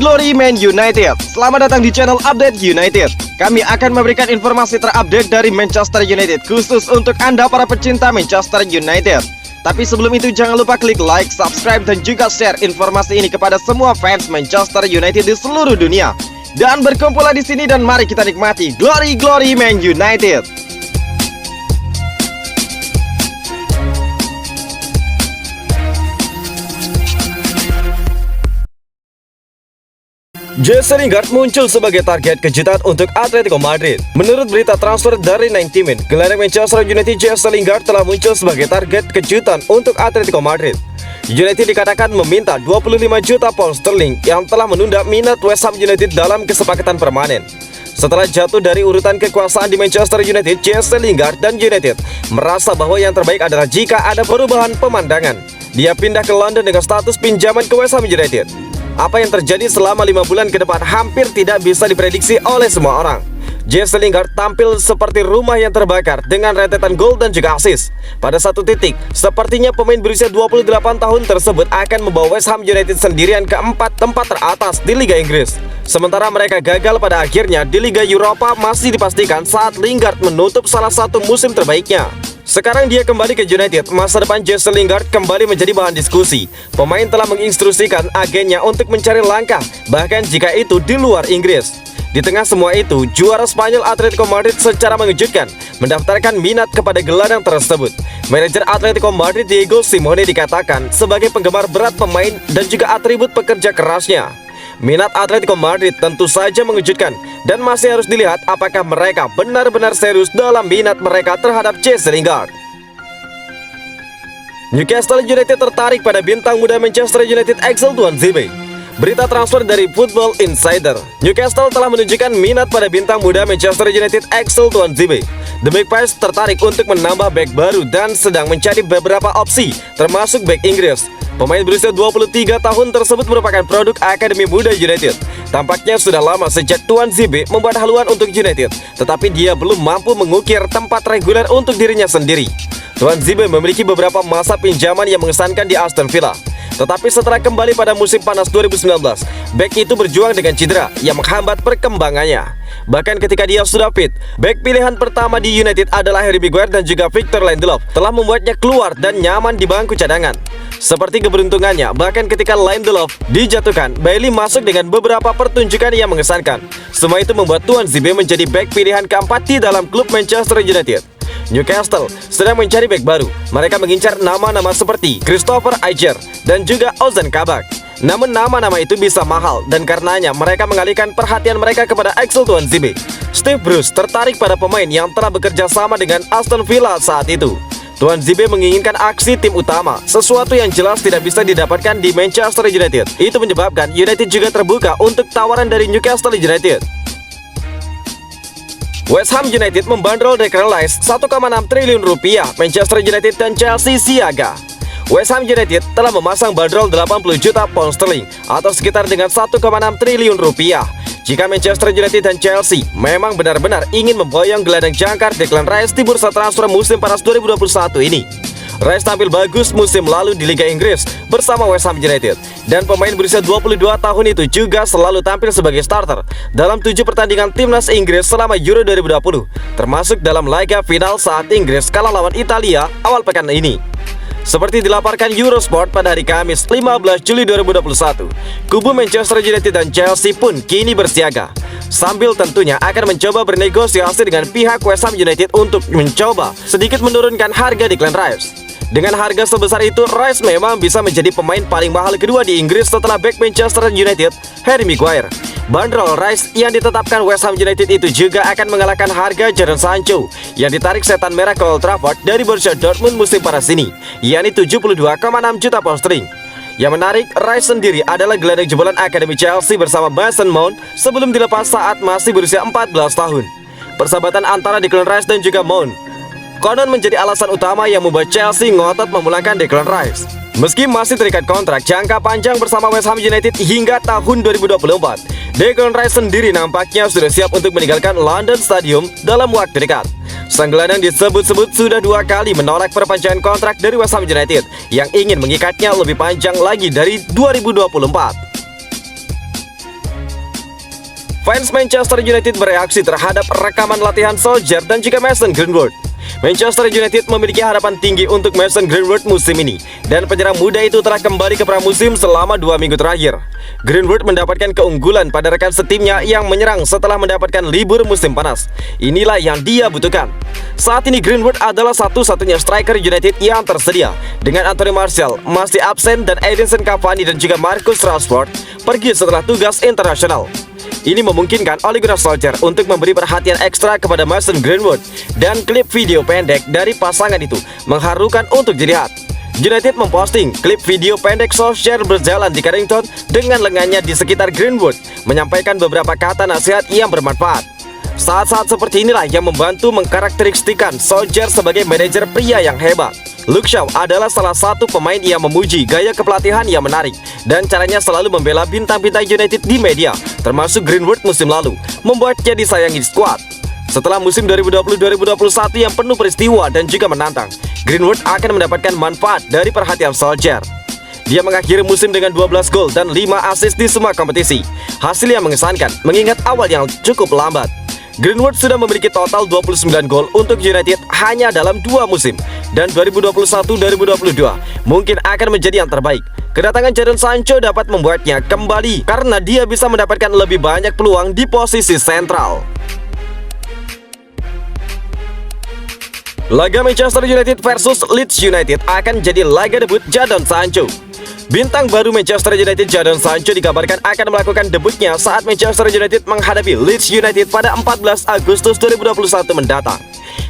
Glory Man United. Selamat datang di channel Update United. Kami akan memberikan informasi terupdate dari Manchester United khusus untuk Anda para pecinta Manchester United. Tapi sebelum itu jangan lupa klik like, subscribe dan juga share informasi ini kepada semua fans Manchester United di seluruh dunia. Dan berkumpullah di sini dan mari kita nikmati Glory Man United. Jesse Lingard muncul sebagai target kejutan untuk Atletico Madrid. Menurut berita transfer dari 90 Min, gelandang Manchester United Jesse Lingard telah muncul sebagai target kejutan untuk Atletico Madrid. United dikatakan meminta 25 juta pound sterling yang telah menunda minat West Ham United dalam kesepakatan permanen. Setelah jatuh dari urutan kekuasaan di Manchester United, Jesse Lingard dan United merasa bahwa yang terbaik adalah jika ada perubahan pemandangan. Dia pindah ke London dengan status pinjaman ke West Ham United. Apa yang terjadi selama 5 bulan ke depan hampir tidak bisa diprediksi oleh semua orang. Jesse Lingard tampil seperti rumah yang terbakar dengan rentetan gol dan juga assist. Pada satu titik, sepertinya pemain berusia 28 tahun tersebut akan membawa West Ham United sendirian ke 4 tempat teratas di Liga Inggris. Sementara mereka gagal pada akhirnya di Liga Eropa masih dipastikan saat Lingard menutup salah satu musim terbaiknya. Sekarang dia kembali ke United, masa depan Jesse Lingard kembali menjadi bahan diskusi. Pemain telah menginstruksikan agennya untuk mencari langkah, bahkan jika itu di luar Inggris. Di tengah semua itu, juara Spanyol Atletico Madrid secara mengejutkan mendaftarkan minat kepada gelandang tersebut. Manajer Atletico Madrid Diego Simeone dikatakan sebagai penggemar berat pemain dan juga atribut pekerja kerasnya. Minat Atletico Madrid tentu saja mengejutkan dan masih harus dilihat apakah mereka benar-benar serius dalam minat mereka terhadap Jesse Lingard. Newcastle United tertarik pada bintang muda Manchester United Axel Tuanzebe. Berita transfer dari Football Insider, Newcastle telah menunjukkan minat pada bintang muda Manchester United Axel Tuanzebe. The Magpies tertarik untuk menambah bek baru dan sedang mencari beberapa opsi, termasuk bek Inggris. Pemain berusia 23 tahun tersebut merupakan produk Akademi Muda United. Tampaknya sudah lama sejak Tuanzebe membuat haluan untuk United, tetapi dia belum mampu mengukir tempat reguler untuk dirinya sendiri. Tuanzebe memiliki beberapa masa pinjaman yang mengesankan di Aston Villa. Tetapi setelah kembali pada musim panas 2019, bek itu berjuang dengan cedera yang menghambat perkembangannya. Bahkan ketika dia sudah fit, bek pilihan pertama di United adalah Harry Maguire dan juga Victor Lindelof telah membuatnya keluar dan nyaman di bangku cadangan. Seperti keberuntungannya, bahkan ketika Lindelof dijatuhkan, Bailey masuk dengan beberapa pertunjukan yang mengesankan. Semua itu membuat Tuanzebe menjadi bek pilihan keempat di dalam klub Manchester United. Newcastle sedang mencari bek baru. Mereka mengincar nama-nama seperti Christopher Ajer dan juga Ozan Kabak. Namun nama-nama itu bisa mahal dan karenanya mereka mengalihkan perhatian mereka kepada Axel Tuanzebe. Steve Bruce tertarik pada pemain yang telah bekerja sama dengan Aston Villa saat itu. Tuanzebe menginginkan aksi tim utama, sesuatu yang jelas tidak bisa didapatkan di Manchester United. Itu menyebabkan United juga terbuka untuk tawaran dari Newcastle United. West Ham United membandrol Declan Rice 1,6 triliun rupiah. Manchester United dan Chelsea siaga. West Ham United telah memasang bandrol 80 juta pound sterling atau sekitar dengan 1,6 triliun rupiah. Jika Manchester United dan Chelsea memang benar-benar ingin memboyong gelandang jangkar Declan Rice di bursa transfer musim panas 2021 ini. Rice tampil bagus musim lalu di Liga Inggris bersama West Ham United. Dan pemain berusia 22 tahun itu juga selalu tampil sebagai starter dalam 7 pertandingan timnas Inggris selama Euro 2020, termasuk dalam laga final saat Inggris kalah lawan Italia awal pekan ini. Seperti dilaporkan Eurosport pada hari Kamis 15 Juli 2021, kubu Manchester United dan Chelsea pun kini bersiaga, sambil tentunya akan mencoba bernegosiasi dengan pihak West Ham United untuk mencoba sedikit menurunkan harga Declan Rice. Dengan harga sebesar itu, Rice memang bisa menjadi pemain paling mahal kedua di Inggris setelah bek Manchester United, Harry Maguire. Bandrol Rice yang ditetapkan West Ham United itu juga akan mengalahkan harga Jadon Sancho yang ditarik setan merah ke Old Trafford dari Borussia Dortmund musim panas ini, yakni 72,6 juta pound sterling. Yang menarik, Rice sendiri adalah gelandang jebolan Akademi Chelsea bersama Mason Mount sebelum dilepas saat masih berusia 14 tahun. Persahabatan antara Declan Rice dan juga Mount konon menjadi alasan utama yang membuat Chelsea ngotot memulangkan Declan Rice. Meski masih terikat kontrak jangka panjang bersama West Ham United hingga tahun 2024, Declan Rice sendiri nampaknya sudah siap untuk meninggalkan London Stadium dalam waktu dekat. Sang gelandang disebut-sebut sudah 2 kali menolak perpanjangan kontrak dari West Ham United yang ingin mengikatnya lebih panjang lagi dari 2024. Fans Manchester United bereaksi terhadap rekaman latihan Solskjaer dan juga Mason Greenwood. Manchester United memiliki harapan tinggi untuk Mason Greenwood musim ini, dan penyerang muda itu telah kembali ke pramusim selama 2 minggu terakhir. Greenwood mendapatkan keunggulan pada rekan setimnya yang menyerang setelah mendapatkan libur musim panas. Inilah yang dia butuhkan. Saat ini Greenwood adalah satu-satunya striker United yang tersedia, dengan Anthony Martial masih absen dan Edinson Cavani dan juga Marcus Rashford pergi setelah tugas internasional. Ini memungkinkan Ole Gunnar Solskjaer untuk memberi perhatian ekstra kepada Mason Greenwood, dan klip video pendek dari pasangan itu mengharukan untuk dilihat. United memposting klip video pendek Solskjaer berjalan di Carrington dengan lengannya di sekitar Greenwood, menyampaikan beberapa kata nasihat yang bermanfaat. Saat-saat seperti inilah yang membantu mengkarakteristikkan Solskjaer sebagai manajer pria yang hebat. Luke Shaw adalah salah satu pemain yang memuji gaya kepelatihan yang menarik dan caranya selalu membela bintang-bintang United di media, termasuk Greenwood musim lalu, membuatnya disayangi skuad. Setelah musim 2020-2021 yang penuh peristiwa dan juga menantang, Greenwood akan mendapatkan manfaat dari perhatian Solskjaer. Dia mengakhiri musim dengan 12 gol dan 5 assist di semua kompetisi. Hasil yang mengesankan mengingat awal yang cukup lambat. Greenwood sudah memiliki total 29 gol untuk United hanya dalam 2 musim, dan 2021-2022 mungkin akan menjadi yang terbaik. Kedatangan Jadon Sancho dapat membuatnya kembali karena dia bisa mendapatkan lebih banyak peluang di posisi sentral. Laga Manchester United versus Leeds United akan jadi laga debut Jadon Sancho. Bintang baru Manchester United Jadon Sancho dikabarkan akan melakukan debutnya saat Manchester United menghadapi Leeds United pada 14 Agustus 2021 mendatang.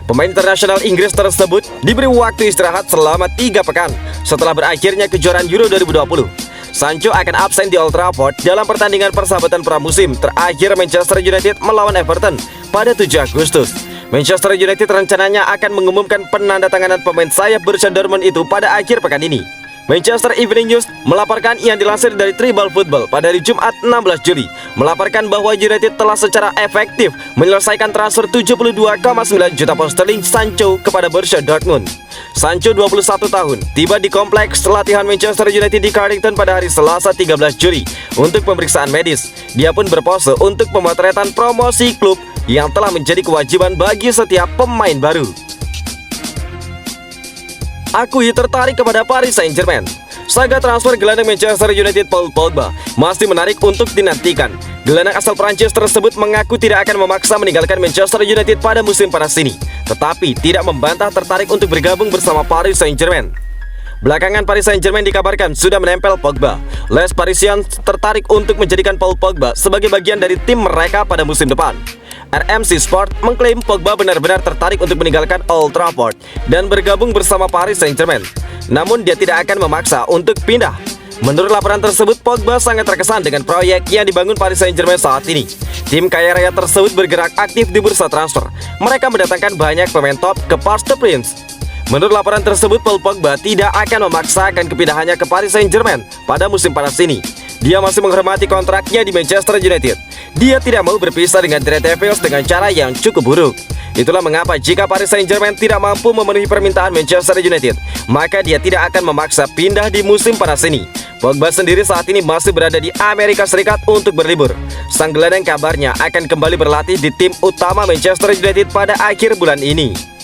Pemain internasional Inggris tersebut diberi waktu istirahat selama 3 pekan setelah berakhirnya kejuaraan Euro 2020. Sancho akan absen di Old Trafford dalam pertandingan persahabatan pramusim terakhir Manchester United melawan Everton pada 7 Agustus. Manchester United rencananya akan mengumumkan penandatanganan pemain sayap Borussia Dortmund itu pada akhir pekan ini. Manchester Evening News melaporkan yang dilansir dari Tribal Football pada hari Jumat 16 Juli melaporkan bahwa United telah secara efektif menyelesaikan transfer 72,9 juta pound sterling Sancho kepada Borussia Dortmund. Sancho 21 tahun tiba di kompleks latihan Manchester United di Carrington pada hari Selasa 13 Juli untuk pemeriksaan medis. Dia pun berpose untuk pemotretan promosi klub yang telah menjadi kewajiban bagi setiap pemain baru. Akui tertarik kepada Paris Saint-Germain. Saga transfer gelandang Manchester United Paul Pogba masih menarik untuk dinantikan. Gelandang asal Prancis tersebut mengaku tidak akan memaksa meninggalkan Manchester United pada musim panas ini, tetapi tidak membantah tertarik untuk bergabung bersama Paris Saint-Germain. Belakangan Paris Saint-Germain dikabarkan sudah menempel Pogba. Les Parisiens tertarik untuk menjadikan Paul Pogba sebagai bagian dari tim mereka pada musim depan. RMC Sport mengklaim Pogba benar-benar tertarik untuk meninggalkan Old Trafford dan bergabung bersama Paris Saint-Germain. Namun dia tidak akan memaksa untuk pindah. Menurut laporan tersebut, Pogba sangat terkesan dengan proyek yang dibangun Paris Saint-Germain saat ini. Tim kaya raya tersebut bergerak aktif di bursa transfer. Mereka mendatangkan banyak pemain top ke Parc des Princes. Menurut laporan tersebut, Paul Pogba tidak akan memaksakan kepindahannya ke Paris Saint-Germain pada musim panas ini. Dia masih menghormati kontraknya di Manchester United. Dia tidak mau berpisah dengan The Red Devils dengan cara yang cukup buruk. Itulah mengapa jika Paris Saint-Germain tidak mampu memenuhi permintaan Manchester United, maka dia tidak akan memaksa pindah di musim panas ini. Pogba sendiri saat ini masih berada di Amerika Serikat untuk berlibur. Sang gelandang kabarnya akan kembali berlatih di tim utama Manchester United pada akhir bulan ini.